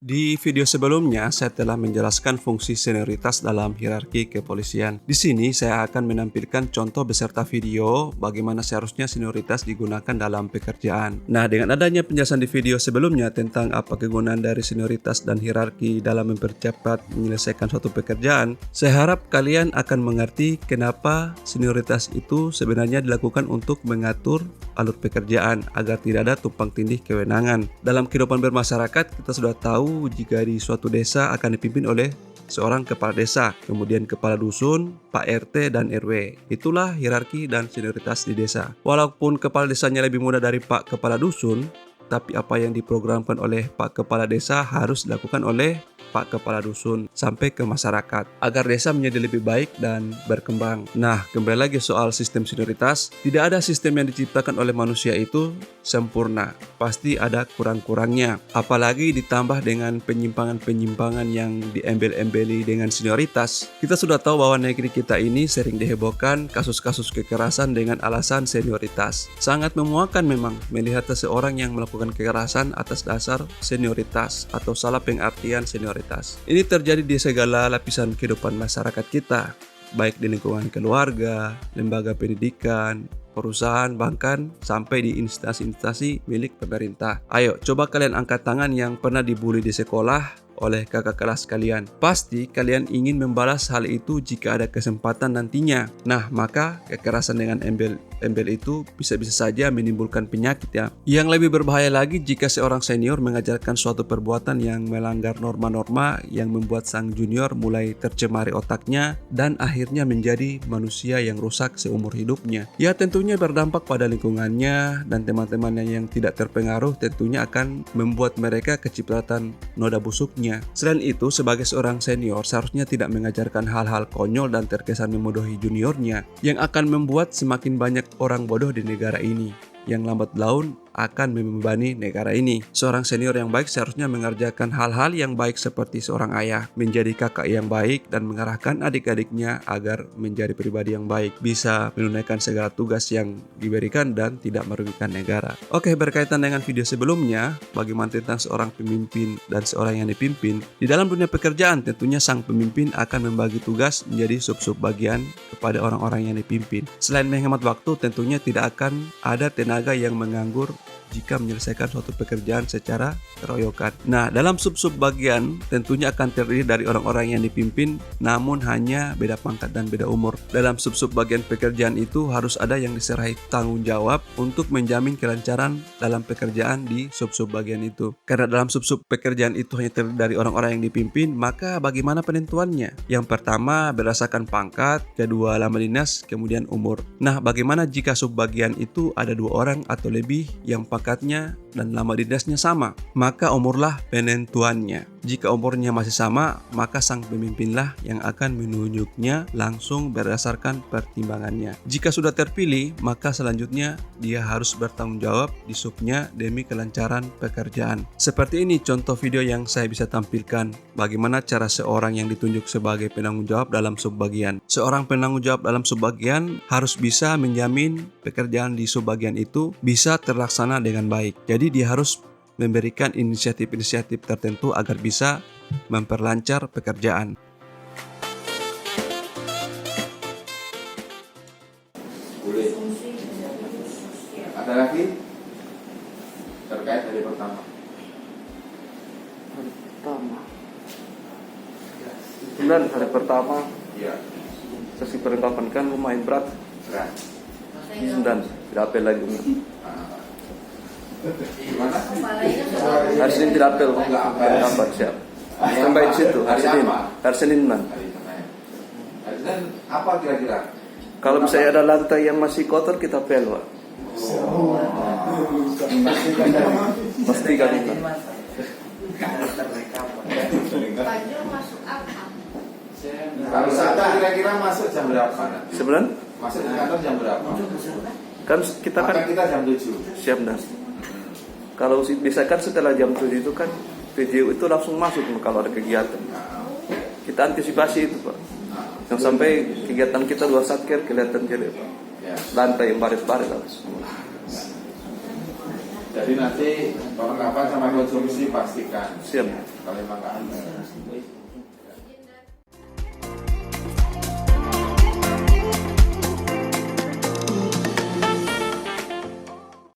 Di video sebelumnya, saya telah menjelaskan fungsi senioritas dalam hierarki kepolisian. Di sini, saya akan menampilkan contoh beserta video bagaimana seharusnya senioritas digunakan dalam pekerjaan. Nah, dengan adanya penjelasan di video sebelumnya tentang apa kegunaan dari senioritas dan hierarki dalam mempercepat menyelesaikan suatu pekerjaan, saya harap kalian akan mengerti kenapa senioritas itu sebenarnya dilakukan untuk mengatur alur pekerjaan agar tidak ada tumpang tindih kewenangan. Dalam kehidupan bermasyarakat, kita sudah tahu jika di suatu desa akan dipimpin oleh seorang kepala desa, kemudian kepala dusun, Pak RT, dan RW. Itulah hierarki dan senioritas di desa. Walaupun kepala desanya lebih muda dari Pak Kepala Dusun, tapi apa yang diprogramkan oleh Pak Kepala Desa harus dilakukan oleh Pak Kepala Dusun sampai ke masyarakat agar desa menjadi lebih baik dan berkembang. Nah, kembali lagi soal sistem senioritas, tidak ada sistem yang diciptakan oleh manusia itu sempurna. Pasti ada kurang-kurangnya. Apalagi ditambah dengan penyimpangan-penyimpangan yang diembel-embeli dengan senioritas. Kita sudah tahu bahwa negeri kita ini sering dihebohkan kasus-kasus kekerasan dengan alasan senioritas. Sangat memuakkan memang melihat seseorang yang melakukan kekerasan atas dasar senioritas atau salah pengertian senioritas. Ini terjadi di segala lapisan kehidupan masyarakat kita, baik di lingkungan keluarga, lembaga pendidikan, perusahaan, bahkan sampai di instansi-instansi milik pemerintah. Ayo, coba kalian angkat tangan yang pernah dibully di sekolah oleh kakak kelas kalian. Pasti kalian ingin membalas hal itu jika ada kesempatan nantinya. Nah, maka kekerasan dengan embel itu bisa-bisa saja menimbulkan penyakit ya. Yang lebih berbahaya lagi jika seorang senior mengajarkan suatu perbuatan yang melanggar norma-norma yang membuat sang junior mulai tercemari otaknya dan akhirnya menjadi manusia yang rusak seumur hidupnya. Ya, tentunya berdampak pada lingkungannya dan teman-temannya yang tidak terpengaruh tentunya akan membuat mereka kecipratan noda busuknya. Selain itu, sebagai seorang senior seharusnya tidak mengajarkan hal-hal konyol dan terkesan memodohi juniornya yang akan membuat semakin banyak orang bodoh di negara ini yang lambat laun akan membebani negara ini. Seorang senior yang baik seharusnya mengerjakan hal-hal yang baik seperti seorang ayah, menjadi kakak yang baik dan mengarahkan adik-adiknya agar menjadi pribadi yang baik, bisa menunaikan segala tugas yang diberikan dan tidak merugikan negara. Oke, berkaitan dengan video sebelumnya, bagaimana tentang seorang pemimpin dan seorang yang dipimpin. Di dalam dunia pekerjaan, tentunya sang pemimpin akan membagi tugas menjadi sub-sub bagian kepada orang-orang yang dipimpin. Selain menghemat waktu, tentunya tidak akan ada tenaga yang menganggur jika menyelesaikan suatu pekerjaan secara keroyokan. Nah, dalam sub-sub bagian tentunya akan terdiri dari orang-orang yang dipimpin namun hanya beda pangkat dan beda umur. Dalam sub-sub bagian pekerjaan itu harus ada yang diserahi tanggung jawab untuk menjamin kelancaran dalam pekerjaan di sub-sub bagian itu. Karena dalam sub-sub pekerjaan itu hanya terdiri dari orang-orang yang dipimpin, maka bagaimana penentuannya? Yang pertama berdasarkan pangkat, kedua lama dinas, kemudian umur. Nah, bagaimana jika sub bagian itu ada 2 orang atau lebih yang pangkatnya dan lama dinasnya sama? Maka umurlah penentuannya. Jika umurnya masih sama, maka sang pemimpinlah yang akan menunjuknya langsung berdasarkan pertimbangannya. Jika sudah terpilih, maka selanjutnya dia harus bertanggung jawab di subnya demi kelancaran pekerjaan. Seperti ini contoh video yang saya bisa tampilkan bagaimana cara seorang yang ditunjuk sebagai penanggung jawab dalam subbagian. Seorang penanggung jawab dalam subbagian harus bisa menjamin pekerjaan di subbagian itu bisa terlaksana dengan baik. Jadi dia harus memberikan inisiatif-inisiatif tertentu agar bisa memperlancar pekerjaan. Boleh. Ada lagi terkait dari pertama. Kemudian hari pertama Ya, sesi perlengkapan kan lumayan berat. berat. Dan tidak apel lagi. Gimana? Hari Senin tidak apel. Perlengkapan siap. Sampai di situ hari Senin. Hari Senin man. Hari Senin apa kira-kira? Kalau misalnya ada lantai yang masih kotor kita apel, Pak. Pastikan itu. Kalau Sata kira-kira masuk jam berapa? Sebenarnya Masuk di kantor jam berapa? kan kita kan Maka kita jam 7. siap dan kalau bisa kan setelah jam 7 itu kan video itu langsung masuk kalau ada kegiatan. Kita antisipasi itu, Pak. Yang sampai kegiatan kita 2 satker kelihatan jelek, Pak. Ya. Lantai yang baris-baris harus. Jadi nanti perlengkapan sama konsumsi pastikan. Siap. Kalau memang nggak ada.